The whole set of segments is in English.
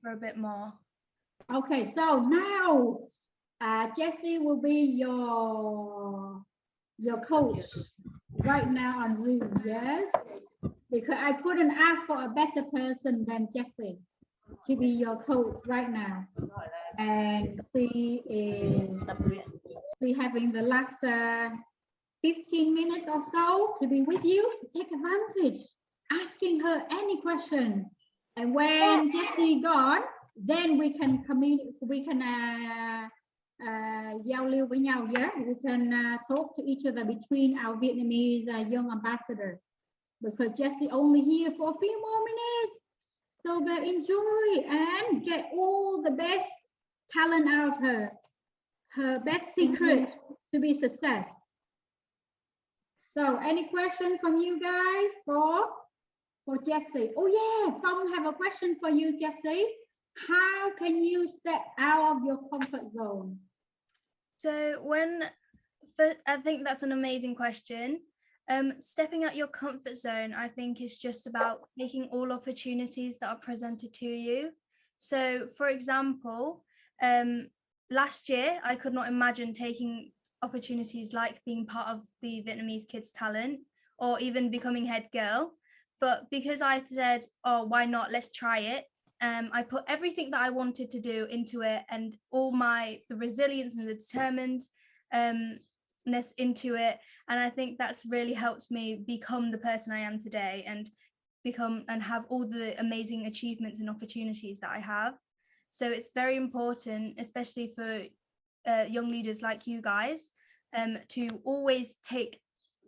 for a bit more. Okay, so now Jessie will be your coach right now on Zoom, yes? Because I couldn't ask for a better person than Jessie to be your coach right now. And she is having the last 15 minutes or so to be with you, so take advantage, asking her any question. And when Jessie gone, then we can giao lưu với nhau, yeah? We can talk to each other between our Vietnamese young ambassador, because Jessie only here for a few more minutes. So enjoy and get all the best talent out of her. Her best secret to be success. So any question from you guys for Jessie? Oh yeah, Phong have a question for you, Jessie. How can you step out of your comfort zone? So I think that's an amazing question. Stepping out your comfort zone, I think, is just about taking all opportunities that are presented to you. So, for example, last year, I could not imagine taking opportunities like being part of the Vietnamese Kids Talent or even becoming head girl. But because I said, oh, why not? Let's try it. I put everything that I wanted to do into it, and all the resilience and the determinedness into it. And I think that's really helped me become the person I am today and have all the amazing achievements and opportunities that I have. So it's very important, especially for young leaders like you guys, to always take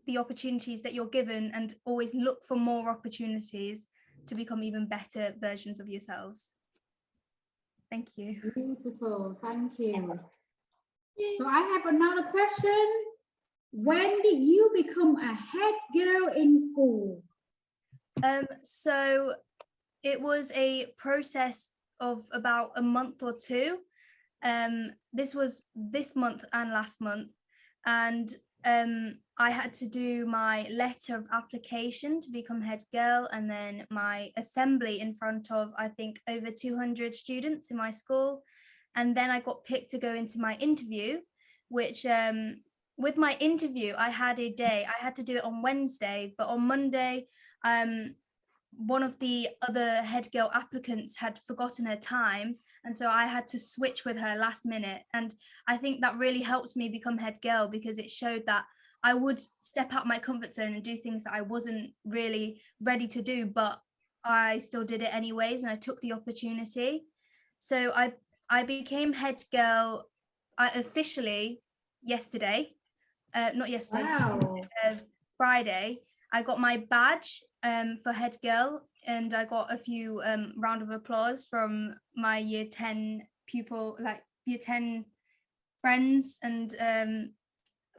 the opportunities that you're given and always look for more opportunities to become even better versions of yourselves. Thank you. Beautiful, thank you. So I have another question. When did you become a head girl in school? So it was a process of about a month or two. This was this month and last month, and I had to do my letter of application to become head girl, and then my assembly in front of, I think, over 200 students in my school. And then I got picked to go into my interview, which with my interview, I had a day. I had to do it on Wednesday, but on Monday, one of the other head girl applicants had forgotten her time, and so I had to switch with her last minute. And I think that really helped me become head girl, because it showed that I would step out my comfort zone and do things that I wasn't really ready to do, but I still did it anyways, and I took the opportunity. So I became head girl officially yesterday. Not yesterday, wow. Friday. I got my badge for head girl, and I got a few round of applause from my year 10 pupil, like year 10 friends. And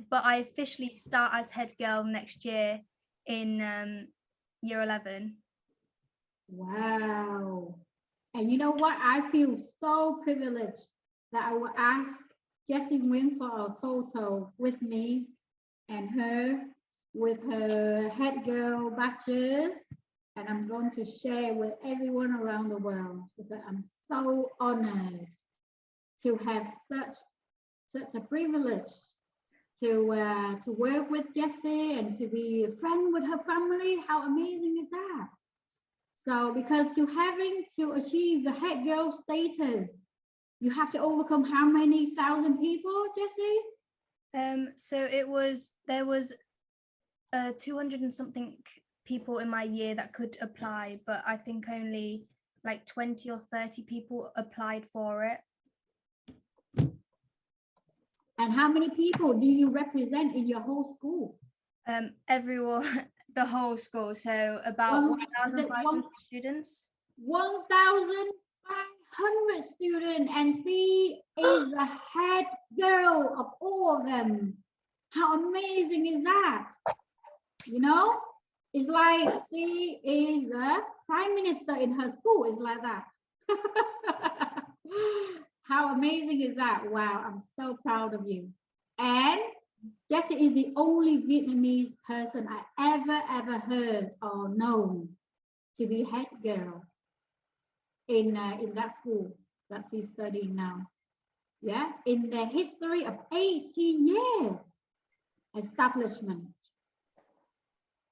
but I officially start as head girl next year in year 11. Wow. And you know what? I feel so privileged that I will ask Jessie Nguyen for a photo with me and her with her head girl badges, and I'm going to share with everyone around the world, because I'm so honored to have such a privilege to work with Jessie and to be a friend with her family. How amazing is that? So because having to achieve the head girl status, you have to overcome how many thousand people, Jessie? So there was 200 and something people in my year that could apply, but I think only like 20 or 30 people applied for it. And how many people do you represent in your whole school? Everyone, the whole school, so about 1,500 students. 1,500 students, and she is the head girl of all of them. How amazing is that? You know, it's like she is the prime minister in her school. It's like that. How amazing is that? Wow, I'm so proud of you. And Jessie is the only Vietnamese person I ever heard or known to be head girl in that school that she's studying now. Yeah, in the history of 80 years establishment.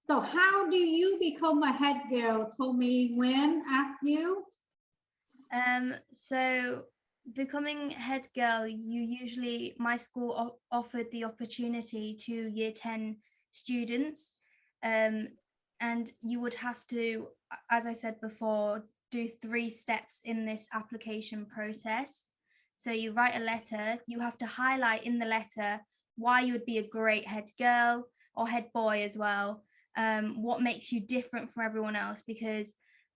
So how do you become a head girl? Told me when asked you. So becoming head girl, my school offered the opportunity to year 10 students, and you would have to, as I said before, do 3 steps in this application process. So you write a letter, you have to highlight in the letter why you would be a great head girl or head boy as well, what makes you different from everyone else, because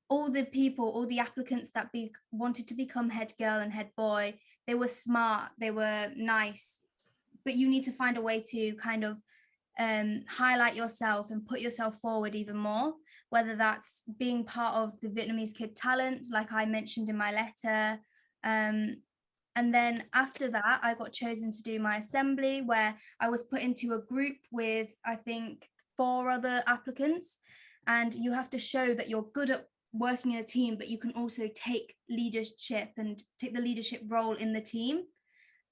all the applicants that wanted to become head girl and head boy, they were smart, they were nice, but you need to find a way to kind of highlight yourself and put yourself forward even more, whether that's being part of the Vietnamese Kid Talent, like I mentioned in my letter. And then after that, I got chosen to do my assembly, where I was put into a group with, I think, 4 other applicants. And you have to show that you're good at working in a team, but you can also take leadership and take the leadership role in the team,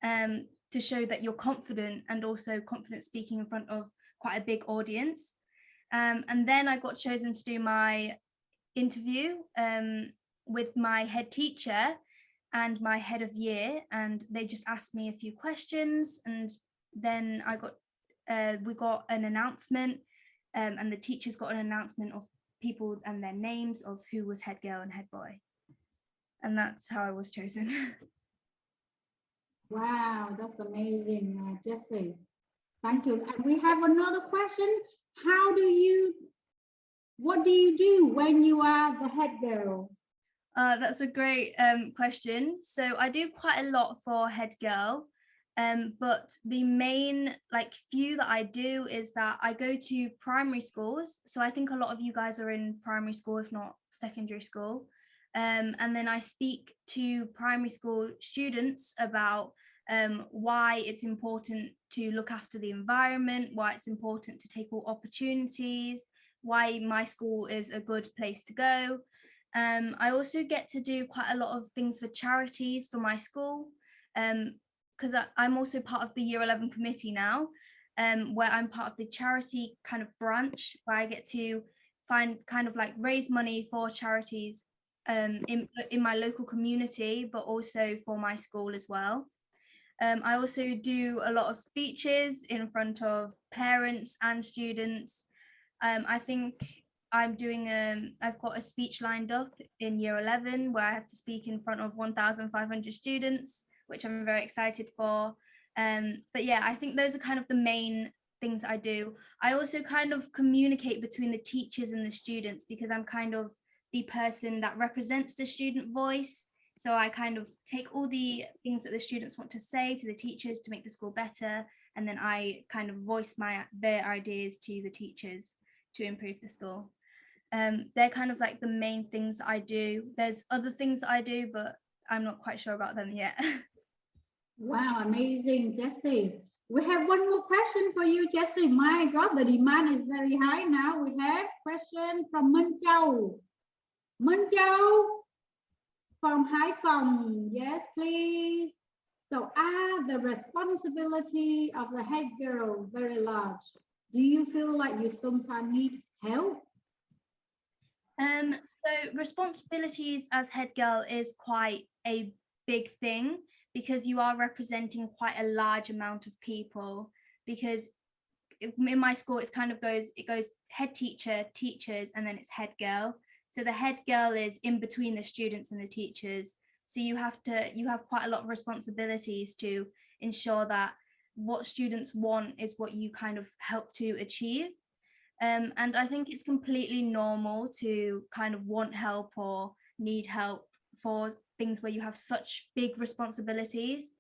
to show that you're confident, and also confident speaking in front of quite a big audience. And then I got chosen to do my interview with my head teacher and my head of year, and they just asked me a few questions, and then we got an announcement, and the teachers got an announcement of people and their names of who was head girl and head boy, and that's how I was chosen. Wow, that's amazing, Jessie. Thank you. And we have another question. What do you do when you are the head girl? That's a great question. So I do quite a lot for head girl, but the main few that I do is that I go to primary schools. So I think a lot of you guys are in primary school, if not secondary school. And then I speak to primary school students about why it's important to look after the environment, why it's important to take all opportunities, why my school is a good place to go. I also get to do quite a lot of things for charities for my school, because I'm also part of the Year 11 committee now, where I'm part of the charity kind of branch, where I get to raise money for charities in my local community, but also for my school as well. I also do a lot of speeches in front of parents and students. I think I've got a speech lined up in year 11 where I have to speak in front of 1,500 students, which I'm very excited for. But yeah, I think those are kind of the main things I do. I also kind of communicate between the teachers and the students, because I'm kind of the person that represents the student voice. So I kind of take all the things that the students want to say to the teachers to make the school better, and then I kind of voice their ideas to the teachers to improve the school. They're kind of like the main things that I do. There's other things that I do, but I'm not quite sure about them yet. Wow, amazing, Jessie. We have one more question for you, Jessie. My God, the demand is very high now. We have question from Minh Châu. Minh Châu from Hải Phòng. Yes, please. So are the responsibility of the head girl very large? Do you feel like you sometimes need help? So responsibilities as head girl is quite a big thing, because you are representing quite a large amount of people. Because in my school, it goes head teacher, teachers, and then it's head girl. So the head girl is in between the students and the teachers. So you have quite a lot of responsibilities to ensure that what students want is what you kind of help to achieve. And I think it's completely normal to kind of want help or need help for things where you have such big responsibilities.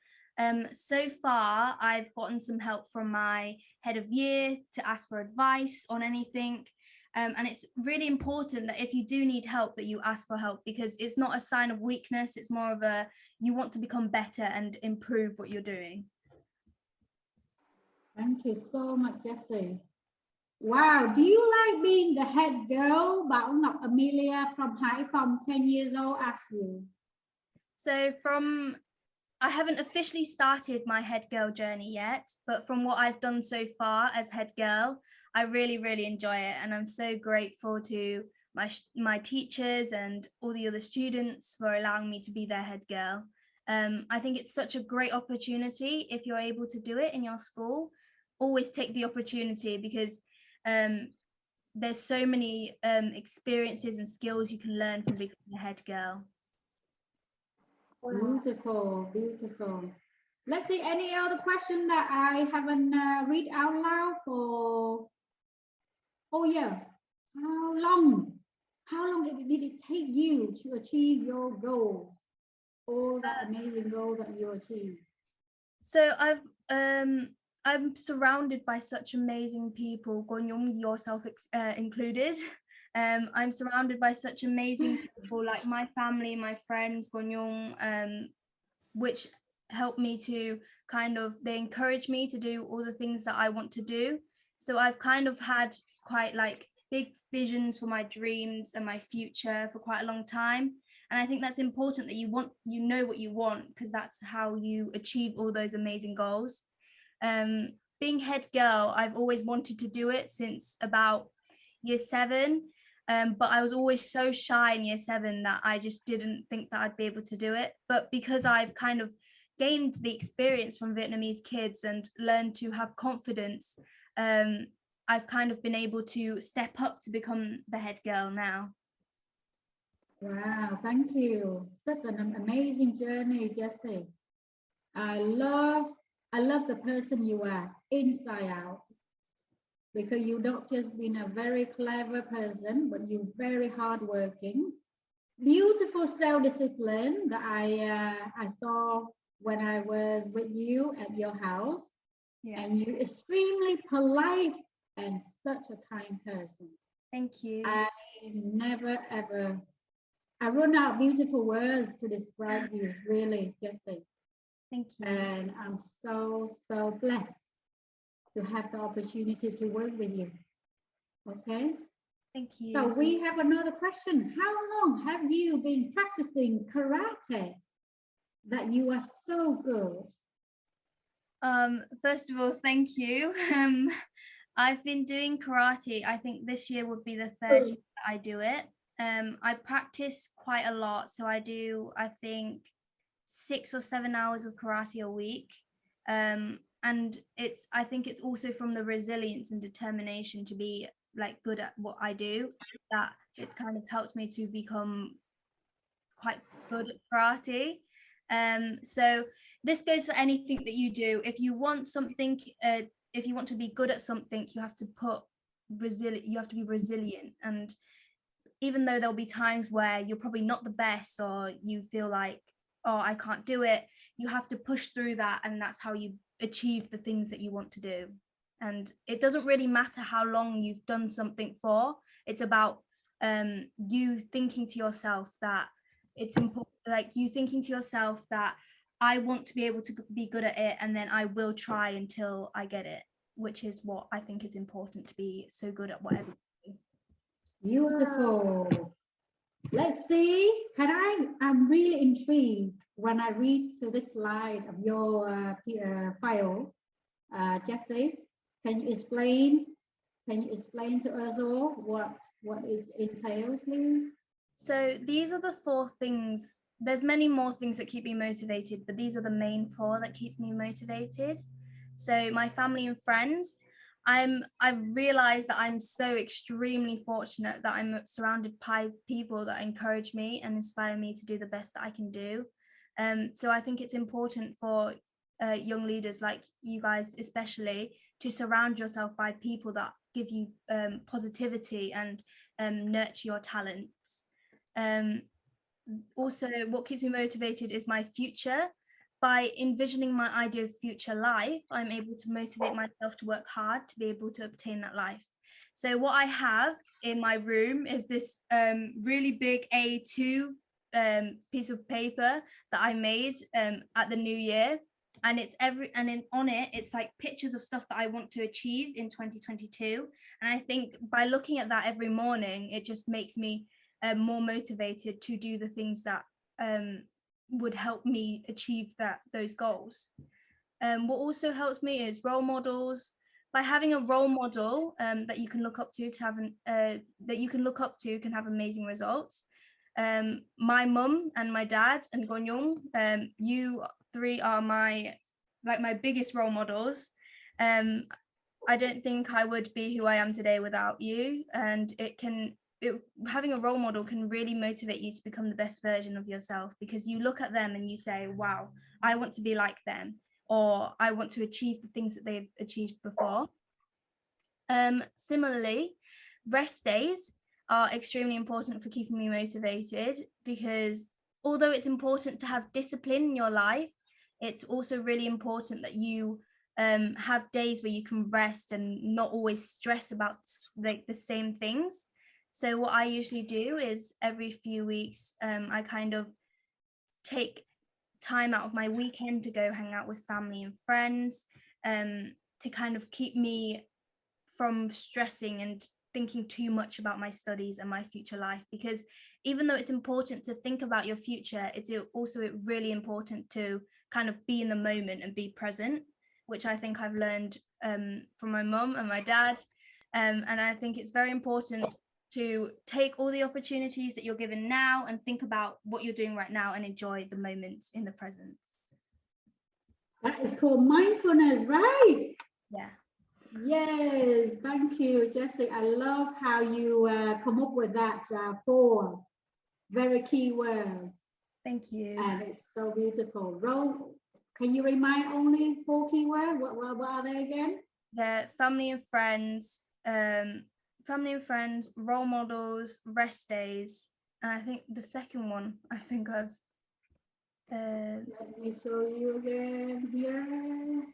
So far, I've gotten some help from my head of year to ask for advice on anything. And it's really important that if you do need help, that you ask for help, because it's not a sign of weakness. It's more of you want to become better and improve what you're doing. Thank you so much, Jessie. Wow, do you like being the head girl? Bảo Ngọc Amelia from Hải Phòng, 10 years old, asked you. So I haven't officially started my head girl journey yet, but from what I've done so far as head girl, I really, really enjoy it. And I'm so grateful to my teachers and all the other students for allowing me to be their head girl. I think it's such a great opportunity if you're able to do it in your school. Always take the opportunity because there's so many experiences and skills you can learn from becoming a head girl. Beautiful, beautiful. Let's see, any other question that I haven't read out loud for? Oh yeah, how long did it take you to achieve your goals? All that amazing goal that you achieved. So I'm surrounded by such amazing people, Nhung, yourself included. I'm surrounded by such amazing people, like my family, my friends, Nhung, which help me to they encourage me to do all the things that I want to do. So I've kind of had quite like big visions for my dreams and my future for quite a long time. And I think that's important that you know what you want, because that's how you achieve all those amazing goals. Being head girl, I've always wanted to do it since about year 7. But I was always so shy in year 7 that I just didn't think that I'd be able to do it. But because I've kind of gained the experience from Vietnamese kids and learned to have confidence, I've kind of been able to step up to become the head girl now. Wow, thank you. Such an amazing journey, Jessie. I love the person you are inside out, because you don't just been a very clever person, but you're very hardworking. Beautiful self-discipline that I saw when I was with you at your house. Yeah. And you're extremely polite and such a kind person. Thank you. I never ever, I run out beautiful words to describe you, really, Jessie. Thank you. And I'm so blessed to have the opportunity to work with you. Okay. Thank you. So we have another question. How long have you been practicing karate that you are so good? First of all, thank you. I've been doing karate. I think this year would be the 3rd year that I do it. I practice quite a lot. So I do, I think, 6 or 7 hours of karate a week. And I think it's also from the resilience and determination to be like good at what I do, that it's kind of helped me to become quite good at karate. So this goes for anything that you do. If you want something, if you want to be good at something, you have to be resilient. And even though there'll be times where you're probably not the best, or you feel like, oh, I can't do it, you have to push through that, and that's how you achieve the things that you want to do. And it doesn't really matter how long you've done something for. It's about you thinking to yourself that it's important, like you thinking to yourself that I want to be able to be good at it, and then I will try until I get it, which is what I think is important, to be so good at whatever you do. Beautiful. Let's see. I'm really intrigued when I read to this slide of your file. Jessie, can you explain to us all what is entailed, please? So these are the 4 things. There's many more things that keep me motivated, but these are the main 4 that keeps me motivated. So my family and friends. I've realized that I'm so extremely fortunate that I'm surrounded by people that encourage me and inspire me to do the best that I can do. So I think it's important for young leaders like you guys especially to surround yourself by people that give you positivity and nurture your talents. Also, what keeps me motivated is my future. By envisioning my idea of future life, I'm able to motivate myself to work hard to be able to obtain that life. So what I have in my room is this really big A2 piece of paper that I made at the new year. and on it it's like pictures of stuff that I want to achieve in 2022, and I think by looking at that every morning it just makes me more motivated to do the things that would help me achieve those goals. What also helps me is role models. By having a role model that you can look up to can have amazing results. My mum and my dad and Nyung, you three are my biggest role models. I don't think I would be who I am today without you, and having a role model can really motivate you to become the best version of yourself, because you look at them and you say, wow, I want to be like them, or I want to achieve the things that they've achieved before. Similarly, rest days are extremely important for keeping me motivated, because although it's important to have discipline in your life, it's also really important that you have days where you can rest and not always stress about like the same things. So what I usually do is every few weeks, I kind of take time out of my weekend to go hang out with family and friends, to kind of keep me from stressing and thinking too much about my studies and my future life. Because even though it's important to think about your future, it's also really important to kind of be in the moment and be present, which I think I've learned from my mum and my dad. And I think it's very important to take all the opportunities that you're given now and think about what you're doing right now and enjoy the moments in the present. That is called mindfulness, right? Yeah. Yes, thank you, Jessie. I love how you come up with that 4 very key words. Thank you. And it's so beautiful. Can you remind only 4 key words? What are they again? The family and friends, role models, rest days, and I think the second one, I've let me show you again here.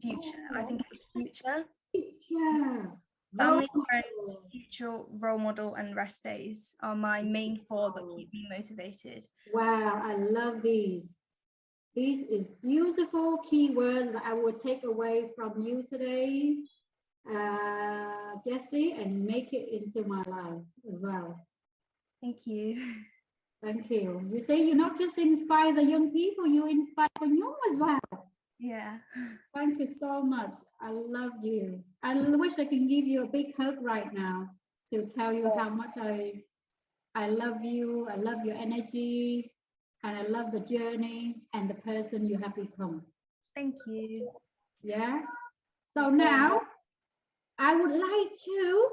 Future. I think it was future. Future. Family, friends, future, role model, and rest days are my main 4 that keep me motivated. Wow, I love these. These is beautiful keywords that I will take away from you today, Jessie, and make it into my life as well. Thank you. Thank you. You say you not just inspire the young people, you inspire Nhung as well. Yeah. Thank you so much. I love you. I wish I can give you a big hug right now to tell you how much I love you. I love your energy, and I love the journey and the person you have become. Thank you. Yeah. So now I would like to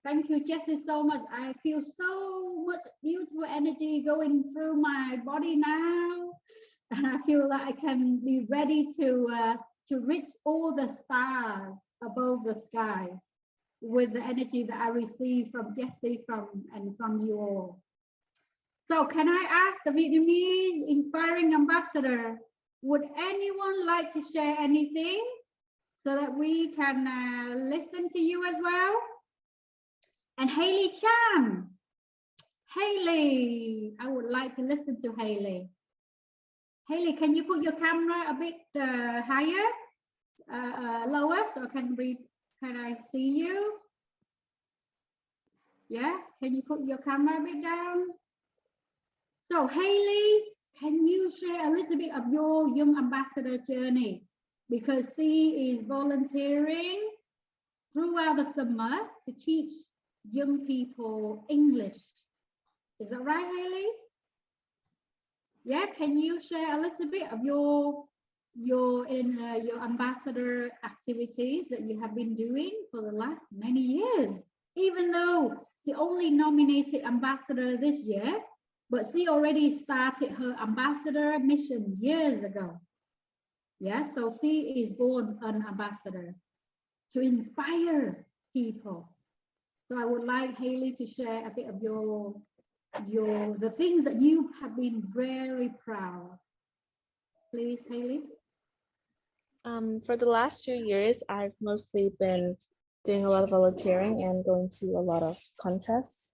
thank you, Jessie, so much. I feel so much beautiful energy going through my body now. And I feel that I can be ready to reach all the stars above the sky with the energy that I receive from Jessie and from you all. So can I ask the Vietnamese Inspiring Ambassador, would anyone like to share anything so that we can listen to you as well? And Haley Chan. Haley, I would like to listen to Haley. Haley, can you put your camera a bit higher, lower, so can I see you? Yeah, can you put your camera a bit down? So Haley, can you share a little bit of your Young Ambassador journey? Because she is volunteering throughout the summer to teach young people English. Is that right, Haley? Yeah, can you share a little bit of your ambassador activities that you have been doing for the last many years? Even though she only nominated ambassador this year, but she already started her ambassador mission years ago. Yeah, so she is born an ambassador to inspire people. So I would like Haley to share a bit of the things that you have been very proud. Please, Haley. For the last few years, I've mostly been doing a lot of volunteering and going to a lot of contests.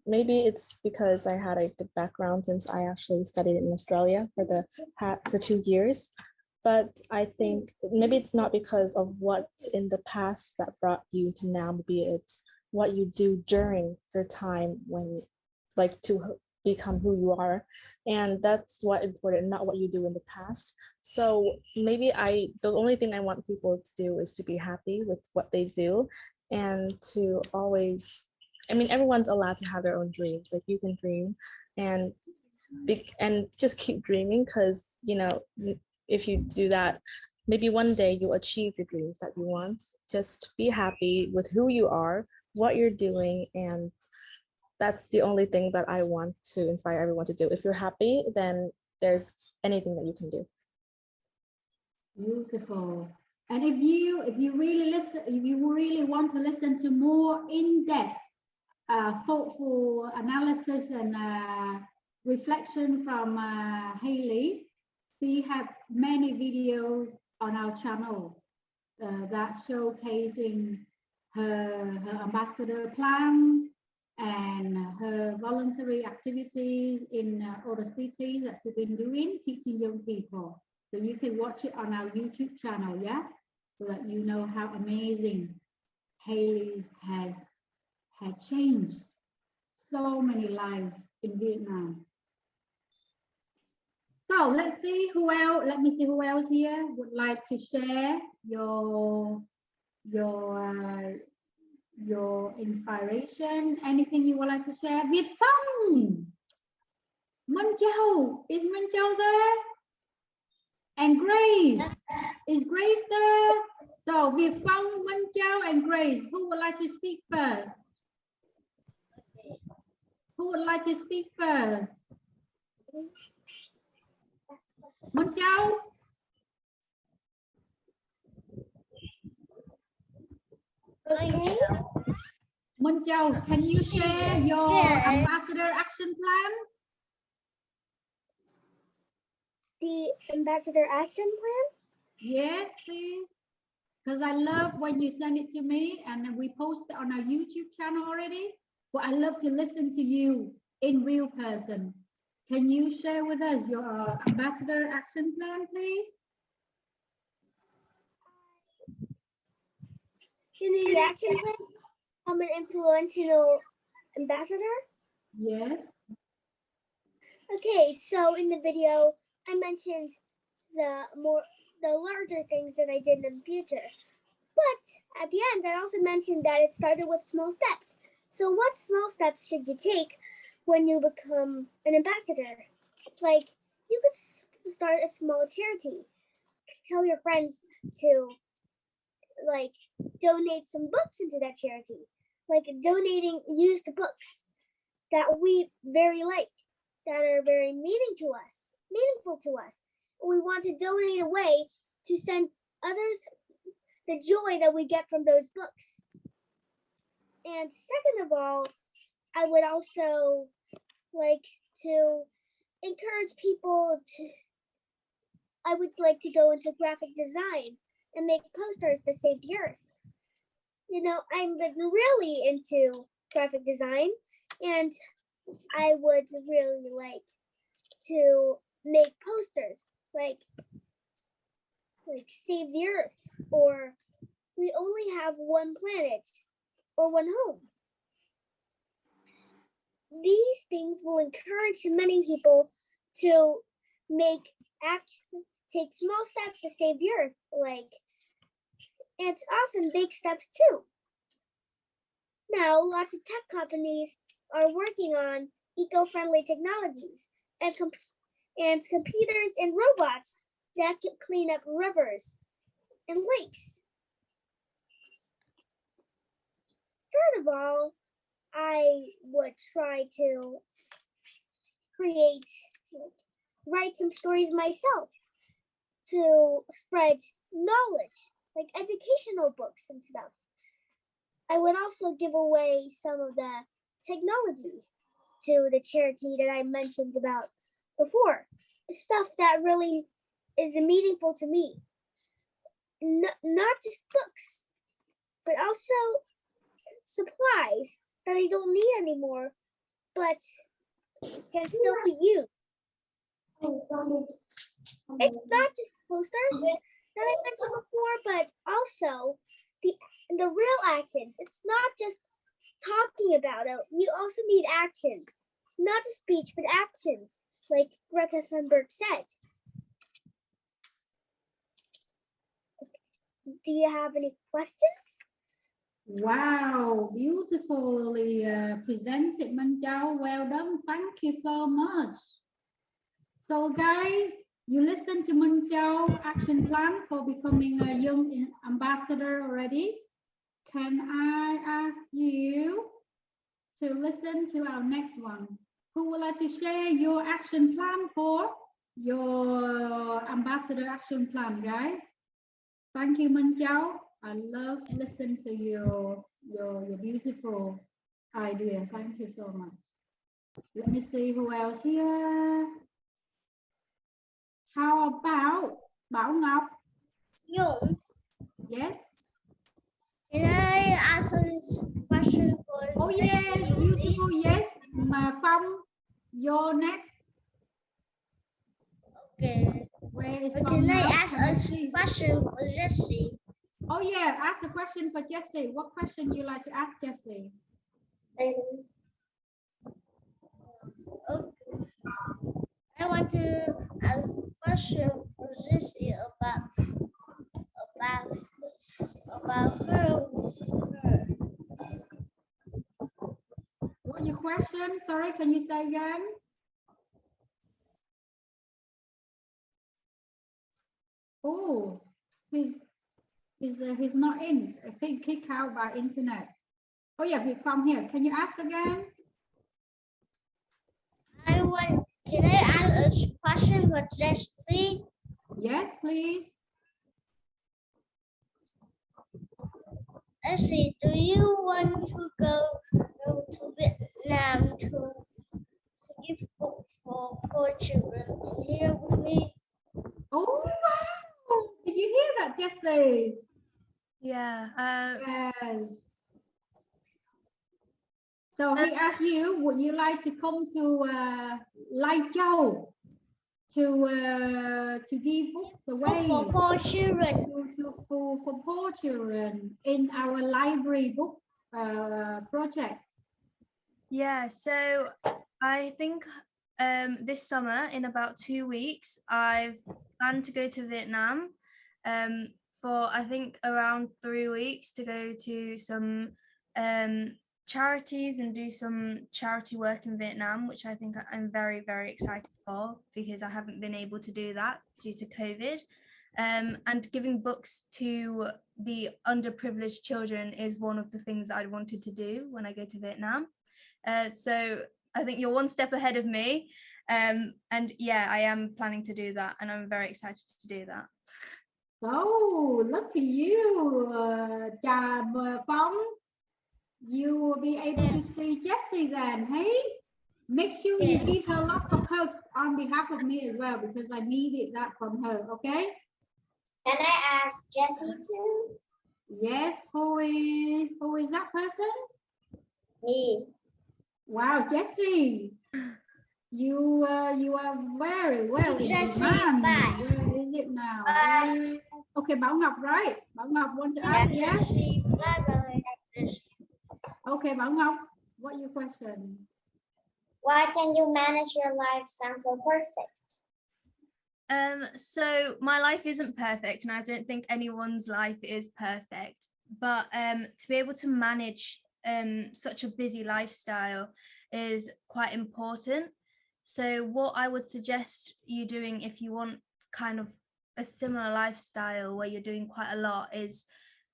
maybe it's because I had a good background since I actually studied in Australia for 2 years. But I think maybe it's not because of what's in the past that brought you to now. Maybe it's what you do during your time when, like, to become who you are, and that's what important, not what you do in the past. So maybe the only thing I want people to do is to be happy with what they do, and to always, I mean, everyone's allowed to have their own dreams. Like, you can dream and and just keep dreaming, because if you do that, maybe one day you'll achieve the dreams that you want. Just be happy with who you are, what you're doing, and that's the only thing that I want to inspire everyone to do. If you're happy, then there's anything that you can do. Beautiful. And if you really want to listen to more in-depth, thoughtful analysis and reflection from Hayley, we have many videos on our channel that showcasing her ambassador plan and her voluntary activities in other cities that she's been doing, teaching young people. So you can watch it on our YouTube channel, yeah? So that you know how amazing Hayley's had changed so many lives in Vietnam. So let's see who else. Let me see who else here would like to share your inspiration. Anything you would like to share? Việt Phong, Minh Châu, is Minh Châu there? And Grace, is Grace there? So Việt Phong, Minh Châu, and Grace, who would like to speak first? Who would like to speak first? Minh Châu? Okay. Minh Châu, can you share your ambassador action plan? The ambassador action plan? Yes, please. Because I love when you send it to me and we post it on our YouTube channel already. But I love to listen to you in real person. Can you share with us your ambassador action plan, please? The action plan? I'm an influential ambassador? Yes. Okay, so in the video, I mentioned the larger things that I did in the future. But at the end, I also mentioned that it started with small steps. So what small steps should you take when you become an ambassador? Like, you could start a small charity. Tell your friends to, like, donate some books into that charity. Like donating used books that we very like, that are very meaningful to us. We want to donate away to send others the joy that we get from those books. And second of all, I would also like to encourage people to, I would like to go into graphic design and make posters to save the earth. You know, I'm really into graphic design, and I would really like to make posters like save the earth, or we only have one planet or one home. These things will encourage many people to take small steps to save the earth, and it's often big steps too. Now, lots of tech companies are working on eco-friendly technologies and computers and robots that can clean up rivers and lakes. Third of all, I would try to write some stories myself to spread knowledge, like educational books and stuff. I would also give away some of the technology to the charity that I mentioned about before. The stuff that really is meaningful to me. Not just books, but also supplies that I don't need anymore, but can still be used. It's not just posters that I mentioned before, but also the real actions. It's not just talking about it. You also need actions, not just speech, but actions, like Greta Thunberg said. Do you have any questions? Wow, beautifully presented, Minh Châu. Well done. Thank you so much. So guys, you listen to Minh Châu action plan for becoming a young ambassador already. Can I ask you to listen to our next one? Who would like to share your action plan for your ambassador action plan, guys? Thank you, Minh Châu. I love listening to your beautiful idea. Thank you so much. Let me see who else here. How about Bảo Ngọc? Nhung, Yes. can I answer this question for Oh yes, beautiful. Yes. Mà Phong, you're next. Okay. Where is But Phong can I now? ask Can you a see? question for Jessie? Oh yeah, ask a question for Jessie. What question you like to ask Jessie? Okay. I want to ask a question for Jessie about her. What your question? Sorry, can you say again? Oh, he's not in. I think kicked out by internet. Oh yeah, he's from here. Can you ask again? Can I ask a question for Jessie? Yes, please. Jessie, do you want to go to Vietnam to give book for children here with me? Oh wow! Did you hear that, Jessie? Yeah. Yes. So he asked you, would you like to come to Lai Châu to give books away For poor children. for poor children in our library book projects? Yeah, so I think this summer, in about 2 weeks, I've planned to go to Vietnam for I think around 3 weeks to go to some charities and do some charity work in Vietnam, which I think I'm very, very excited for because I haven't been able to do that due to COVID. And giving books to the underprivileged children is one of the things that I wanted to do when I go to Vietnam. So I think you're one step ahead of me. And yeah, I am planning to do that and I'm very excited to do that. So look at you, Trà Phong. You will be able to see Jessie then, hey? Make sure you give her lots of hugs on behalf of me as well because I needed that from her, okay? Can I ask Jessie too? Yes, who is that person? Me. Wow, Jessie, you are very well in Jessie, demand. bye. Where is it now? Bye. Okay, Bảo Ngọc, right? Bảo Ngọc wants to ask, yes? Jessie, bye. Okay, Bảo Ngọc, what your question? Why can you manage your life sound so perfect? So my life isn't perfect and I don't think anyone's life is perfect, but to be able to manage such a busy lifestyle is quite important. So what I would suggest you doing if you want kind of a similar lifestyle where you're doing quite a lot is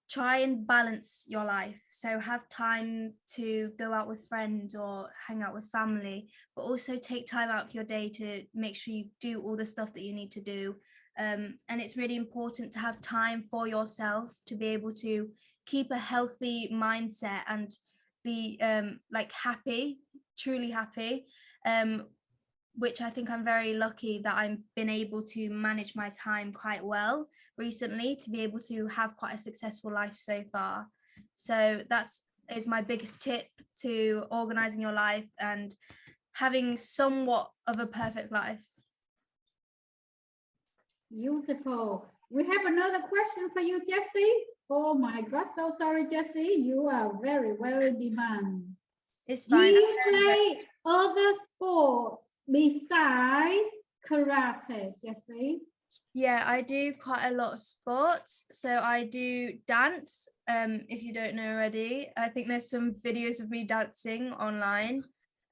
try and balance your life. So have time to go out with friends or hang out with family, but also take time out of your day to make sure you do all the stuff that you need to do. And it's really important to have time for yourself to be able to keep a healthy mindset and be like happy, truly happy, which I think I'm very lucky that I've been able to manage my time quite well recently to be able to have quite a successful life so far. So that's is my biggest tip to organizing your life and having somewhat of a perfect life. Beautiful. We have another question for you, Jessie. Oh my God, so sorry, Jessie. You are very, very demand. It's Do fine. you play other sports besides karate, Jessie? Yeah, I do quite a lot of sports. So I do dance. If you don't know already, I think there's some videos of me dancing online.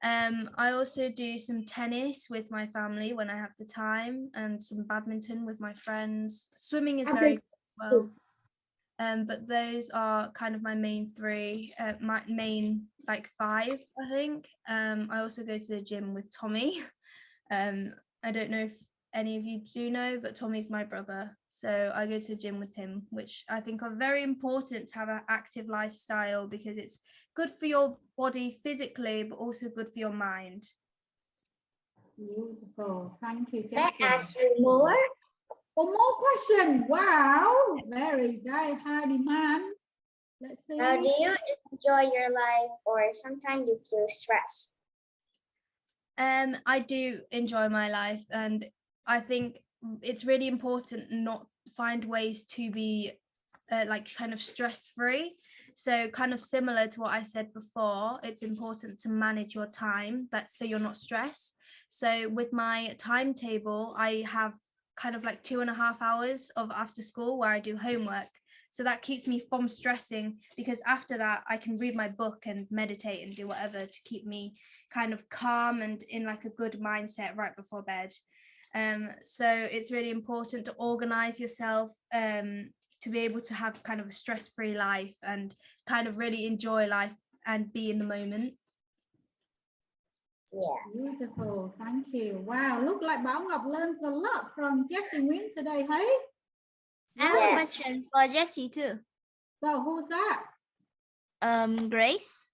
I also do some tennis with my family when I have the time, and some badminton with my friends. Swimming is very good as well. But those are kind of my main three, my main like five, I think. I also go to the gym with Tommy. I don't know if any of you do know, but Tommy's my brother. So I go to the gym with him, which I think are very important to have an active lifestyle because it's good for your body physically, but also good for your mind. Beautiful. Thank you, May I Jessie. ask you more? Oh, more question. Wow. Very, very high demand. Let's see. Do you enjoy your life or sometimes you feel stressed? I do enjoy my life, and I think it's really important not find ways to be like kind of stress-free. So kind of similar to what I said before, it's important to manage your time so you're not stressed. So with my timetable, I have kind of like 2.5 hours of after school where I do homework. So that keeps me from stressing, because after that I can read my book and meditate and do whatever to keep me kind of calm and in like a good mindset right before bed. So it's really important to organize yourself to be able to have kind of a stress-free life and kind of really enjoy life and be in the moment. Yeah. Beautiful. Thank you. Wow. Look like Bảo Ngọc learns a lot from Jessie Nguyen today, hey? I have a question for Jessie too. So who's that? Grace.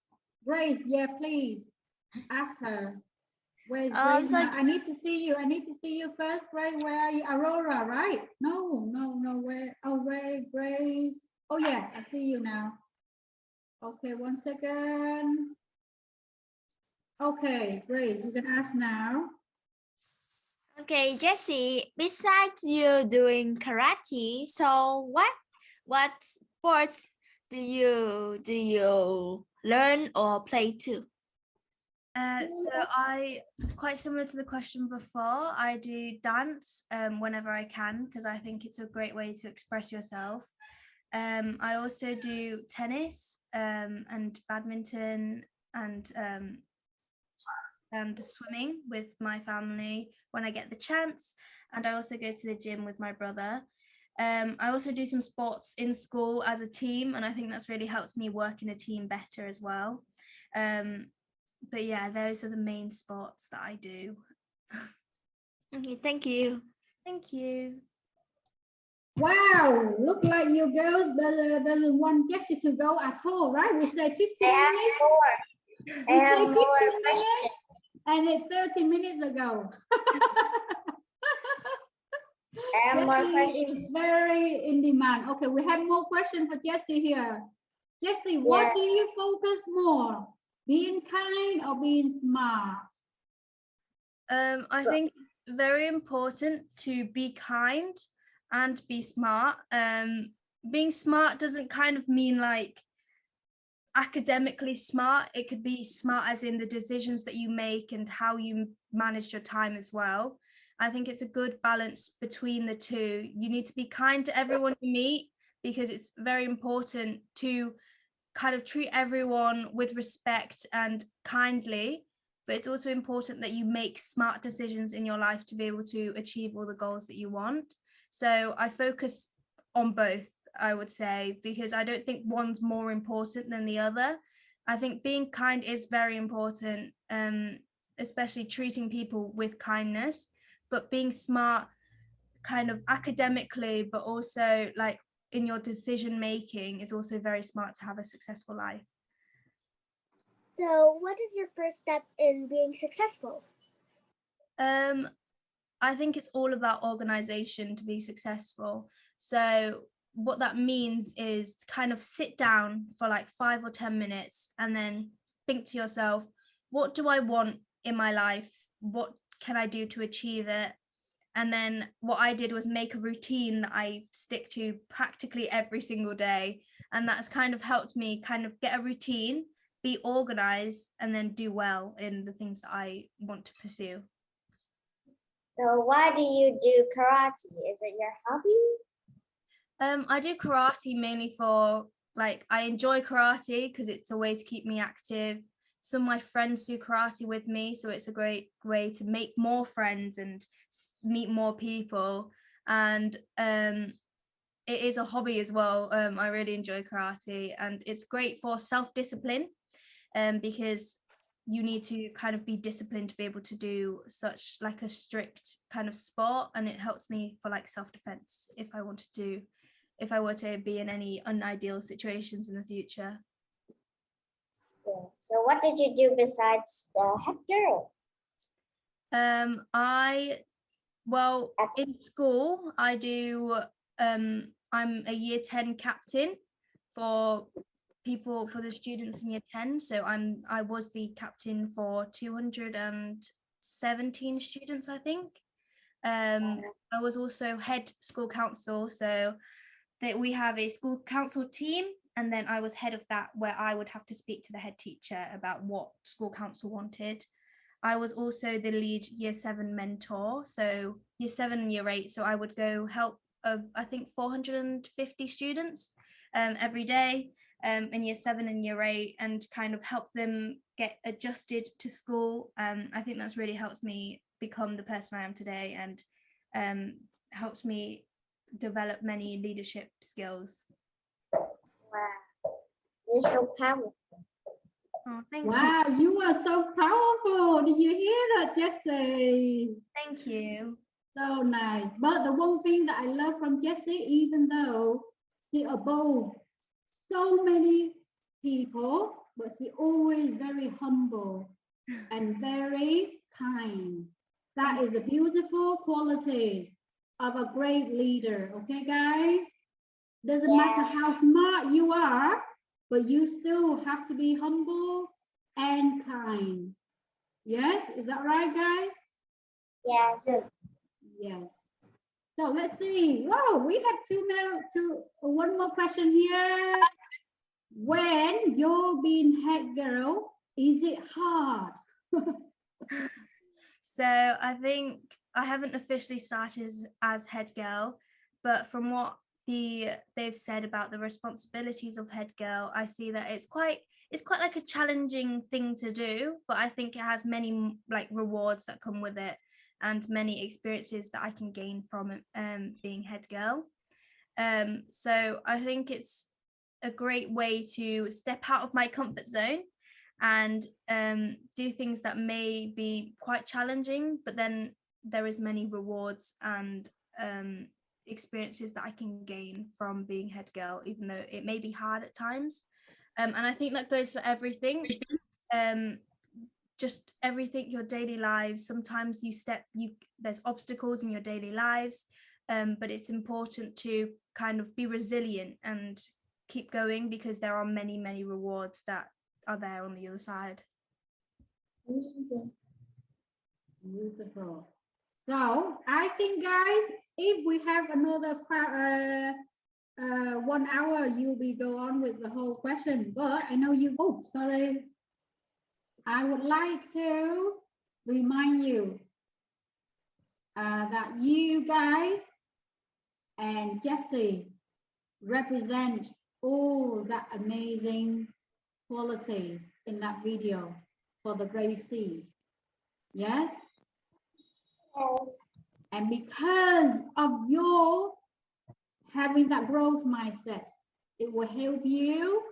Grace, yeah, please. Ask her. Where's Um, Grace? so- now? I need to see you. I need to see you first, Grace. Where are you? Aurora, right? No. Where? Oh, Grace. Oh, yeah, I see you now. Okay, 1 second. Okay, Grace, you can ask now. Okay, Jessie, besides you doing karate, so what sports do you learn or play too? So quite similar to the question before, I do dance whenever I can, because I think it's a great way to express yourself. I also do tennis and badminton and swimming with my family when I get the chance, and I also go to the gym with my brother. I also do some sports in school as a team, and I think that's really helps me work in a team better as well. But yeah, those are the main sports that I do. Okay, thank you. Thank you. Wow, look like you girls doesn't want Jessie to go at all, right? We say 15 minutes. We say 15 minutes, and it's 30 minutes ago. Jessie is very in demand. Okay, we have more questions for Jessie here. Jessie, what do you focus more? Being kind or being smart? I think it's very important to be kind and be smart. Being smart doesn't kind of mean like academically smart. It could be smart as in the decisions that you make and how you manage your time as well. I think it's a good balance between the two. You need to be kind to everyone you meet, because it's very important to kind of treat everyone with respect and kindly, but it's also important that you make smart decisions in your life to be able to achieve all the goals that you want. So I focus on both, I would say, because I don't think one's more important than the other. I think being kind is very important, especially treating people with kindness, but being smart kind of academically, but also like in your decision making is also very smart to have a successful life. So what is your first step in being successful? I think it's all about organization to be successful. So what that means is to kind of sit down for like 5 or 10 minutes and then think to yourself, what do I want in my life? What can I do to achieve it? And then what I did was make a routine that I stick to practically every single day. And that's kind of helped me kind of get a routine, be organized, and then do well in the things that I want to pursue. So why do you do karate? Is it your hobby? I do karate mainly for, like, I enjoy karate because it's a way to keep me active. Some of my friends do karate with me, so it's a great way to make more friends and meet more people. And it is a hobby as well. I really enjoy karate, and it's great for self-discipline, because you need to kind of be disciplined to be able to do such like a strict kind of sport, and it helps me for like self-defense if I were to be in any unideal situations in the future. Yeah. So what did you do besides the head girl? In school I do I'm a year 10 captain for the students in year 10, so I was the captain for 217 students, I think. I was also head school council, so that we have a school council team, and then I was head of that, where I would have to speak to the head teacher about what school council wanted. I was also the lead year 7 mentor, so year 7 and year 8, so I would go help I think 450 students every day in year 7 and year 8, and kind of help them get adjusted to school. I think that's really helped me become the person I am today, and helped me develop many leadership skills. Wow, you're so powerful. Oh, thank Wow, you are so powerful. Did you hear that, Jessie? Thank you. So nice. But the one thing that I love from Jessie, even though she above so many people, but she always very humble and very kind. That is a beautiful quality of a great leader. Okay, guys? Doesn't matter how smart you are, but you still have to be humble and kind. Yes, is that right, guys? Yes. Yes. So let's see. Whoa, we have one more question here. When you're being head girl, is it hard? So I think I haven't officially started as head girl, but from what they've said about the responsibilities of head girl, I see that it's quite like a challenging thing to do, but I think it has many like rewards that come with it, and many experiences that I can gain from being head girl. So I think it's a great way to step out of my comfort zone and do things that may be quite challenging, but then there is many rewards and experiences that I can gain from being head girl, even though it may be hard at times. And I think that goes for everything. Just everything, your daily lives. Sometimes there's obstacles in your daily lives, but it's important to kind of be resilient and keep going, because there are many, many rewards that are there on the other side. Amazing. Beautiful. So I think, guys, if we have another 1 hour, you'll be go on with the whole question. But I know you. Oh, sorry. I would like to remind you that you guys and Jessie represent all that amazing qualities in that video for the brave seed. Yes? Yes. And because of your having that growth mindset, it will help you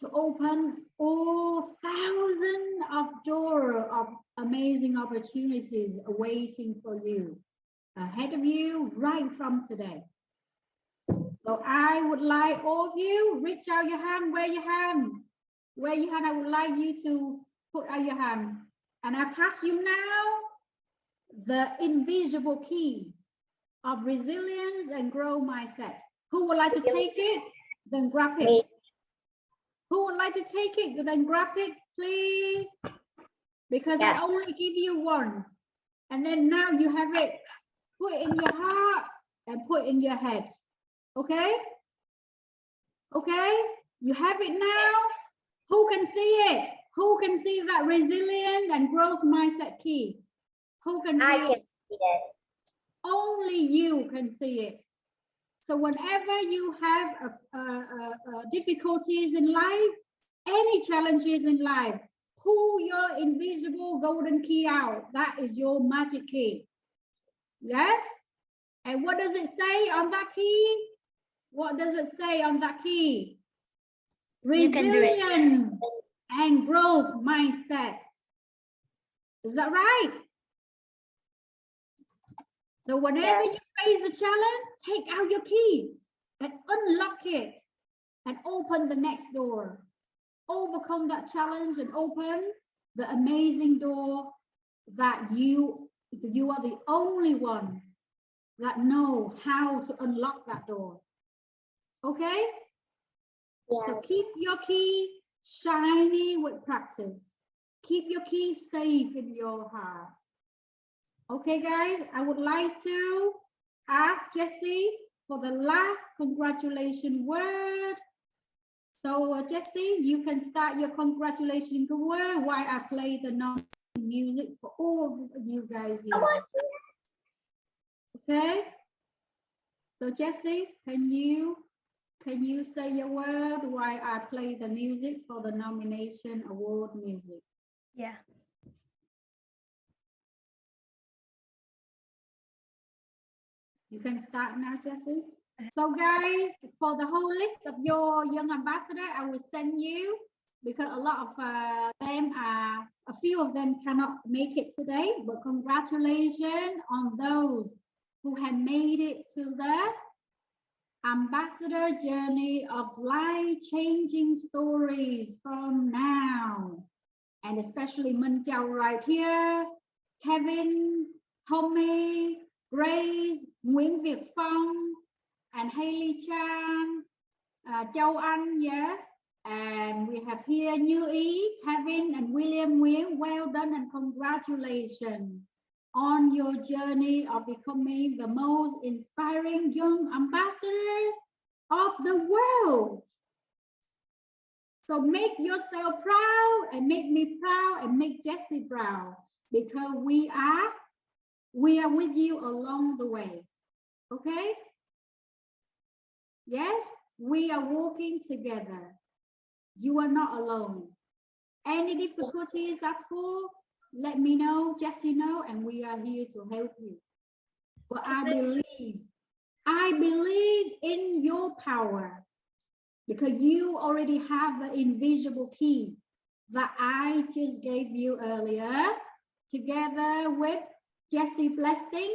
to open all thousands of doors of amazing opportunities awaiting for you, ahead of you right from today. So I would like all of you, reach out your hand, wave your hand. Wave your hand, I would like you to put out your hand. And I pass you now the invisible key of resilience and growth mindset. Who would like to take it? Then grab it. Me. Who would like to take it? Then grab it, please. Because Yes. I only give you once. And then now you have it. Put it in your heart and put it in your head. Okay? Okay? You have it now. Who can see it? Who can see that resilient and growth mindset key? Who can see I it? can see it. Only you can see it. So whenever you have difficulties in life, any challenges in life, pull your invisible golden key out. That is your magic key. Yes? And what does it say on that key? What does it say on that key? You can do it. Resilience and growth mindset. Is that right? So whenever Yes. you face a challenge, take out your key and unlock it and open the next door. Overcome that challenge and open the amazing door that you are the only one that know how to unlock that door. Okay? So Yes. keep your key shiny with practice. Keep your key safe in your heart. Okay, guys, I would like to ask Jessie for the last congratulation word. So, Jessie, you can start your congratulation word while I play the music for all of you guys here. Okay? So, Jessie, can you say your word while I play the music for the nomination award music? Yeah. You can start now, Jessie. So guys, for the whole list of your young ambassador, I will send you because a lot of them are, a few of them cannot make it today, but congratulations on those who have made it to the ambassador journey of life-changing stories from now. And especially Minh Châu right here, Kevin, Tommy, Grace, Nguyễn Việt Phong, and Haley Chan, Châu Anh, yes. And we have here Như Ý, Kevin, and William Nguyen. Well done and congratulations on your journey of becoming the most inspiring young ambassadors of the world. So make yourself proud and make me proud and make Jessie proud because we are with you along the way. Okay? Yes, we are walking together. You are not alone. Any difficulties at all, let me know, Jessie know, and we are here to help you. But I believe in your power because you already have the invisible key that I just gave you earlier together with Jessie blessing.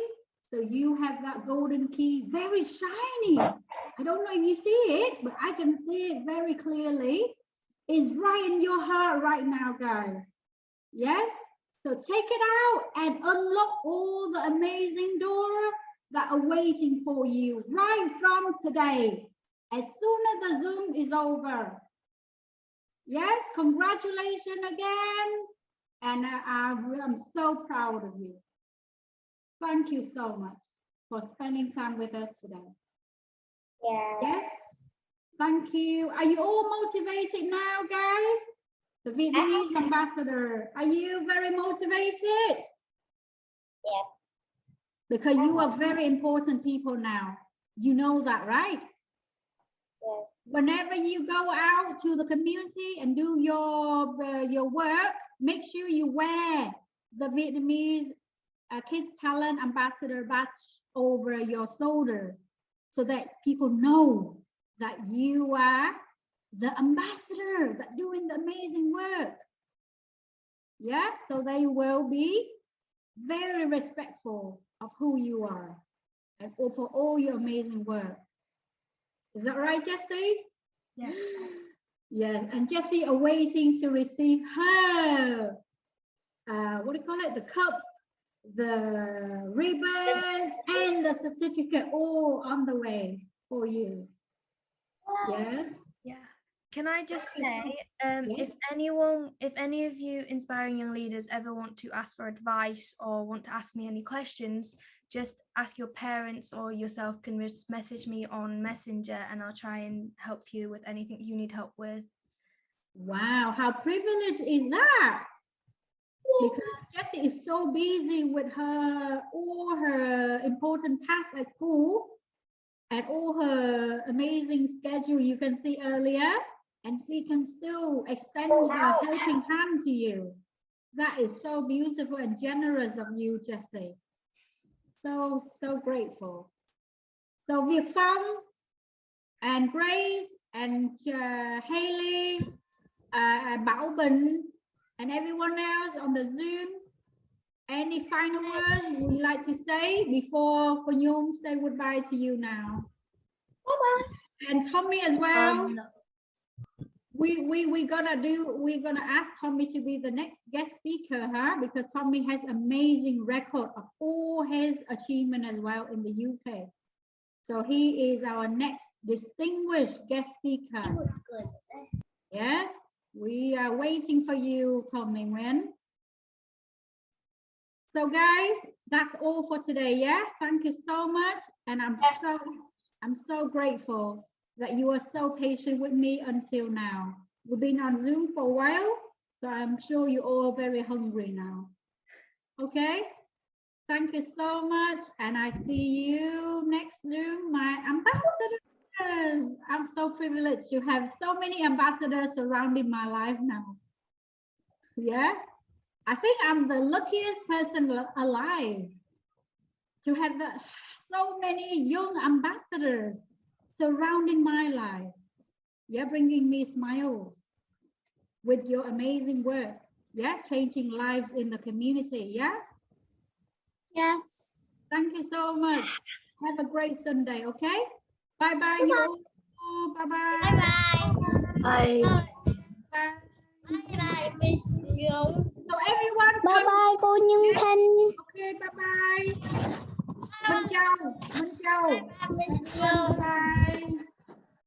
So you have that golden key, very shiny. I don't know if you see it, but I can see it very clearly. It's right in your heart right now, guys. Yes? So take it out and unlock all the amazing doors that are waiting for you right from today. As soon as the Zoom is over. Yes, congratulations again. And I'm so proud of you. Thank you so much for spending time with us today. Yes. Yes. Thank you. Are you all motivated now, guys? The Vietnamese ambassador. Are you very motivated? Yep. Because you are very important people now. You know that, right? Yes. Whenever you go out to the community and do your work, make sure you wear the Vietnamese Kids Talent Ambassador badge over your shoulder so that people know that you are the ambassador that doing the amazing work. Yeah, so they will be very respectful of who you are and for all your amazing work. Is that right, Jessie? Yes. Yes, and Jessie awaiting to receive her, what do you call it? The cup, the ribbon, and the certificate all on the way. for you. Yes. Yeah. Can I just say, Yes. if any of you inspiring young leaders ever want to ask for advice or want to ask me any questions, just ask your parents or yourself can just message me on Messenger and I'll try and help you with anything you need help with. Wow, how privileged is that? Because Jessie is so busy with all her important tasks at school and all her amazing schedule you can see earlier, and she can still extend her helping hand to you. That is so beautiful and generous of you, Jessie. So grateful. So Việt Phong and Grace and Haley, Bảo Bình, and everyone else on the Zoom, any final words would you like to say before Nhung say goodbye to you now? Bye-bye. And Tommy as well. No. We're gonna ask Tommy to be the next guest speaker, huh? Because Tommy has amazing record of all his achievement as well in the UK. So he is our next distinguished guest speaker. Good. Yes, we are waiting for you, Tommy Nguyen. So guys, that's all for today. Yeah, thank you so much, and I'm so grateful that you are so patient with me until now. We've been on Zoom for a while, so I'm sure you're all very hungry now. Okay, thank you so much, and I see you next Zoom, my ambassadors. I'm so privileged to have so many ambassadors surrounding my life now. Yeah, I think I'm the luckiest person alive to have so many young ambassadors surrounding my life. Yeah, bringing me smiles with your amazing work. Yeah, changing lives in the community. Yeah. Yes. Thank you so much. Have a great Sunday. Okay. Bye bye. You all. Bye bye. Bye-bye. Bye. Bye-bye, Miss Nhung. So everyone. Bye bye cô Nhung Thanh. Okay. Bye bye. Minh Châu. Miss Nhung. Bye.